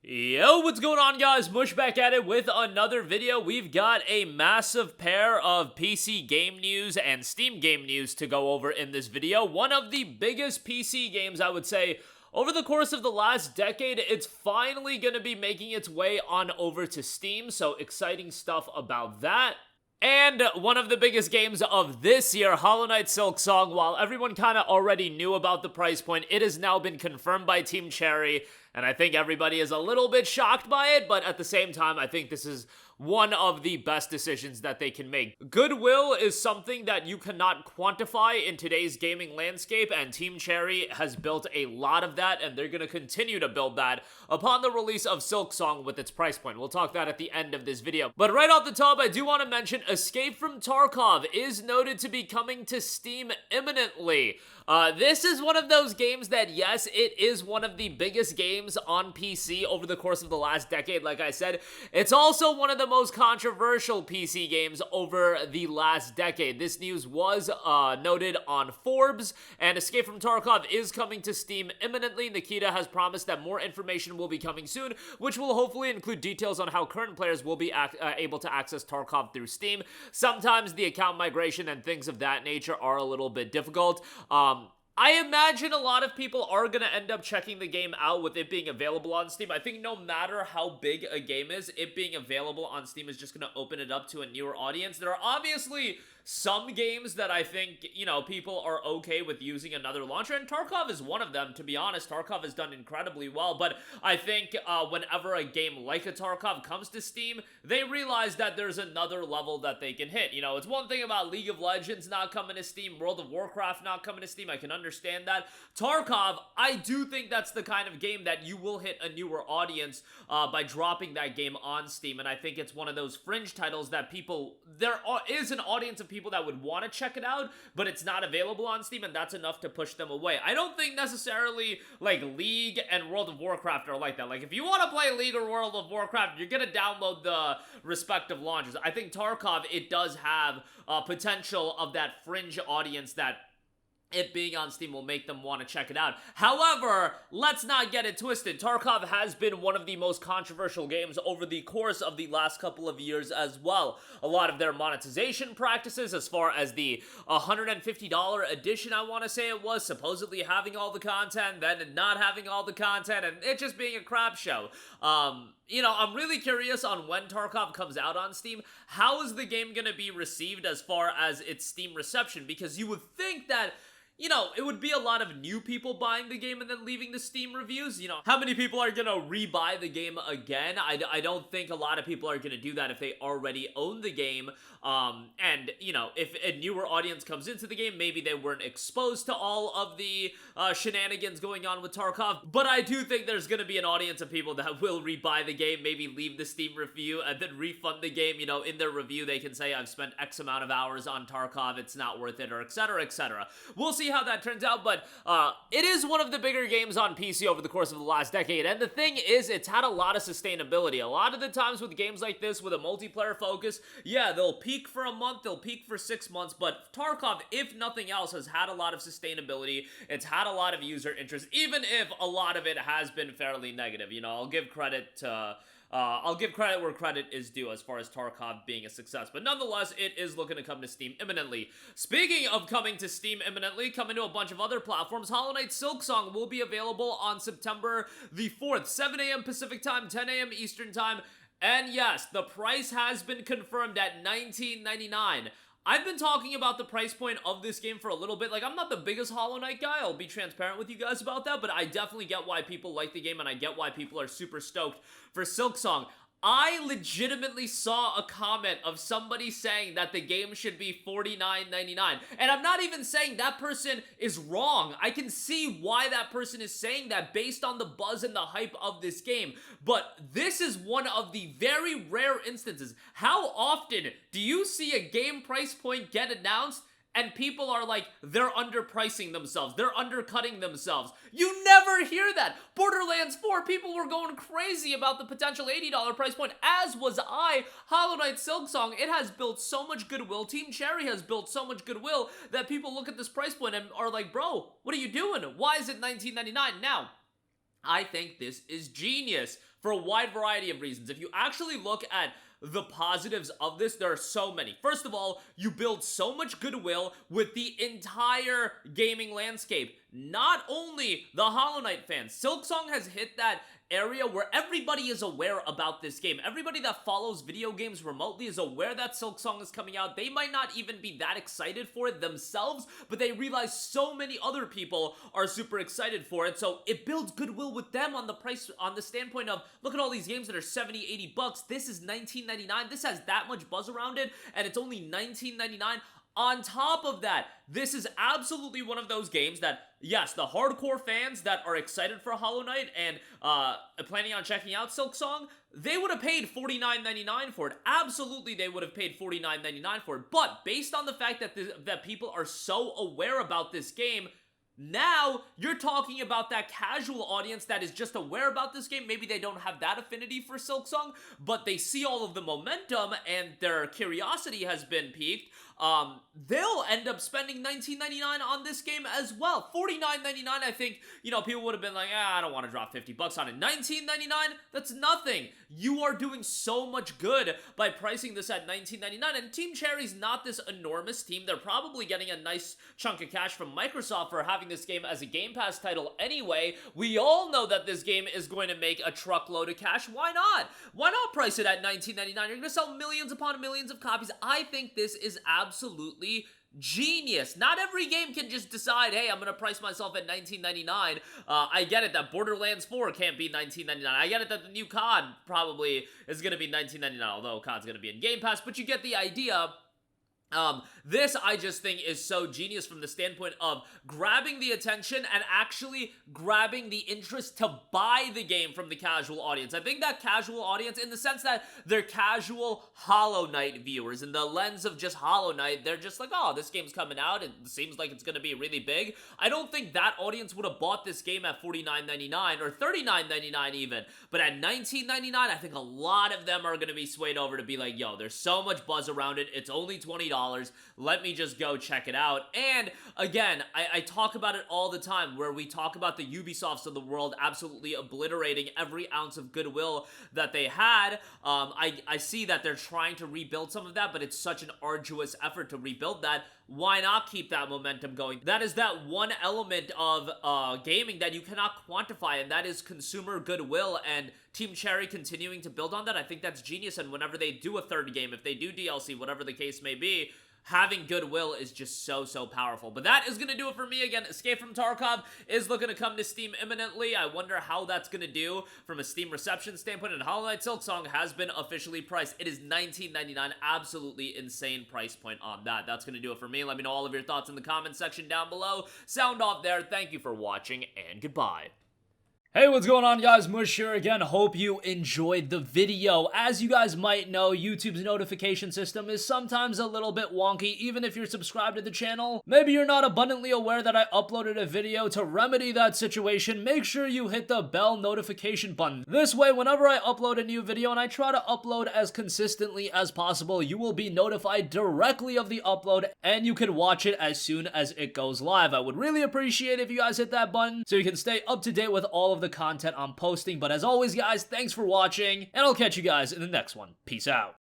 Yo, what's going on, guys? Mush back at it with another video. We've got a massive pair of PC game news and Steam game news to go over in this video. One of the biggest PC games, I would say, over the course of the last decade. It's finally going to be making its way on over to Steam, so exciting stuff about that. And one of the biggest games of this year, Hollow Knight Silksong. While everyone kind of already knew about the price point, it has now been confirmed by Team Cherry, and I think everybody is a little bit shocked by it, but at the same time, I think this is one of the best decisions that they can make. Goodwill is something that you cannot quantify in today's gaming landscape, and Team Cherry has built a lot of that, and they're going to continue to build that upon the release of Silksong with its price point. We'll talk that at the end of this video. But right off the top, I do want to mention Escape from Tarkov is noted to be coming to Steam imminently. This is one of those games that, yes, it is one of the biggest games on PC over the course of the last decade. Like I said, it's also one of the most controversial PC games over the last decade. This news was noted on Forbes, and Escape from Tarkov is coming to Steam imminently. Nikita has promised that more information will be coming soon, which will hopefully include details on how current players will be able to access Tarkov through Steam. Sometimes the account migration and things of that nature are a little bit difficult. I imagine a lot of people are going to end up checking the game out with it being available on Steam. I think no matter how big a game is, it being available on Steam is just going to open it up to a newer audience. There are obviously some games that I think, people are okay with using another launcher, and Tarkov is one of them, to be honest. Tarkov has done incredibly well, but I think whenever a game like a Tarkov comes to Steam, they realize that there's another level that they can hit. It's one thing about League of Legends not coming to Steam, World of Warcraft not coming to Steam. I can understand that. Tarkov, I do think that's the kind of game that you will hit a newer audience by dropping that game on Steam, and I think it's one of those fringe titles that there is an audience of people that would want to check it out, but it's not available on Steam, and that's enough to push them away. I don't think necessarily, League and World of Warcraft are like that. If you want to play League or World of Warcraft, you're gonna download the respective launchers. I think Tarkov, it does have potential of that fringe audience that it being on Steam will make them want to check it out. However, let's not get it twisted. Tarkov has been one of the most controversial games over the course of the last couple of years as well. A lot of their monetization practices, as far as the $150 edition, I want to say it was, supposedly having all the content, then not having all the content, and it just being a crap show. I'm really curious on when Tarkov comes out on Steam. How is the game going to be received as far as its Steam reception? Because you would think that it would be a lot of new people buying the game and then leaving the Steam reviews. How many people are gonna rebuy the game again? I don't think a lot of people are gonna do that if they already own the game. And, if a newer audience comes into the game, maybe they weren't exposed to all of the shenanigans going on with Tarkov. But I do think there's gonna be an audience of people that will rebuy the game, maybe leave the Steam review, and then refund the game. In their review, they can say, I've spent X amount of hours on Tarkov, it's not worth it, or etc., etc. We'll see how that turns out, but it is one of the bigger games on PC over the course of the last decade, and the thing is, it's had a lot of sustainability. A lot of the times with games like this, with a multiplayer focus, yeah, they'll peak for a month, they'll peak for 6 months, but Tarkov, if nothing else, has had a lot of sustainability. It's had a lot of user interest, even if a lot of it has been fairly negative. I'll give credit where credit is due as far as Tarkov being a success. But nonetheless, it is looking to come to Steam imminently. Speaking of coming to Steam imminently, coming to a bunch of other platforms, Hollow Knight Silksong will be available on September the 4th, 7 a.m. Pacific Time, 10 a.m. Eastern Time. And yes, the price has been confirmed at $19.99. I've been talking about the price point of this game for a little bit. I'm not the biggest Hollow Knight guy, I'll be transparent with you guys about that, but I definitely get why people like the game, and I get why people are super stoked for Silksong. I legitimately saw a comment of somebody saying that the game should be $49.99, and I'm not even saying that person is wrong. I can see why that person is saying that based on the buzz and the hype of this game, but this is one of the very rare instances. How often do you see a game price point get announced and people are like, they're underpricing themselves, they're undercutting themselves? You never hear that. Borderlands 4, people were going crazy about the potential $80 price point, as was I. Hollow Knight Silksong, it has built so much goodwill. Team Cherry has built so much goodwill that people look at this price point and are like, bro, what are you doing? Why is it $19.99? Now, I think this is genius for a wide variety of reasons. If you actually look at the positives of this, there are so many. First of all, you build so much goodwill with the entire gaming landscape. Not only the Hollow Knight fans. Silksong has hit that area where everybody is aware about this game. Everybody that follows video games remotely is aware that Silksong is coming out. They might not even be that excited for it themselves, but they realize so many other people are super excited for it, so it builds goodwill with them on the price, on the standpoint of, look at all these games that are 70, 80 bucks. This is $19.99. This has that much buzz around it, and it's only $19.99. On top of that, this is absolutely one of those games that, yes, the hardcore fans that are excited for Hollow Knight and planning on checking out Silksong, they would have paid $49.99 for it. Absolutely, they would have paid $49.99 for it. But based on the fact that that people are so aware about this game, now, you're talking about that casual audience that is just aware about this game. Maybe they don't have that affinity for Silksong, but they see all of the momentum and their curiosity has been piqued. They'll end up spending $19.99 on this game as well. $49.99, I think, you know, people would have been like, I don't want to drop 50 bucks on it. $19.99, that's nothing. You are doing so much good by pricing this at $19.99, and Team Cherry's not this enormous team. They're probably getting a nice chunk of cash from Microsoft for having this game as a Game Pass title anyway. We all know that this game is going to make a truckload of cash. Why not? Why not price it at $19.99? You're going to sell millions upon millions of copies. I think this is absolutely genius. Not every game can just decide, hey, I'm going to price myself at $19.99. I get it that Borderlands 4 can't be $19.99. I get it that the new COD probably is going to be $19.99, although COD's going to be in Game Pass, but you get the idea. This I just think is so genius from the standpoint of grabbing the attention and actually grabbing the interest to buy the game from the casual audience. I think that casual audience, in the sense that they're casual Hollow Knight viewers, in the lens of just Hollow Knight, they're just like, oh, this game's coming out, it seems like it's gonna be really big. I don't think that audience would have bought this game at $49.99 or $39.99 even, but at $19.99, I think a lot of them are gonna be swayed over to be like, yo, there's so much buzz around it, it's only $20. Let me just go check it out. And again, I talk about it all the time, where we talk about the Ubisofts of the world absolutely obliterating every ounce of goodwill that they had. I see that they're trying to rebuild some of that, but it's such an arduous effort to rebuild that. Why not keep that momentum going? That is that one element of gaming that you cannot quantify, and that is consumer goodwill, and Team Cherry continuing to build on that. I think that's genius, and whenever they do a third game, if they do DLC, whatever the case may be, having goodwill is just so powerful. But that is going to do it for me. Again, Escape from Tarkov is looking to come to Steam imminently. I wonder how that's going to do from a Steam reception standpoint. And Hollow Knight Silksong has been officially priced. It is $19.99. Absolutely insane price point on that. That's going to do it for me. Let me know all of your thoughts in the comment section down below. Sound off there. Thank you for watching, and goodbye. Hey, what's going on, guys? Mush here again. Hope you enjoyed the video. As you guys might know, YouTube's notification system is sometimes a little bit wonky, even if you're subscribed to the channel. Maybe you're not abundantly aware that I uploaded a video. To remedy that situation, make sure you hit the bell notification button. This way, whenever I upload a new video, and I try to upload as consistently as possible, you will be notified directly of the upload, and you can watch it as soon as it goes live. I would really appreciate if you guys hit that button so you can stay up to date with all of the content I'm posting. But as always, guys, thanks for watching, and I'll catch you guys in the next one. Peace out.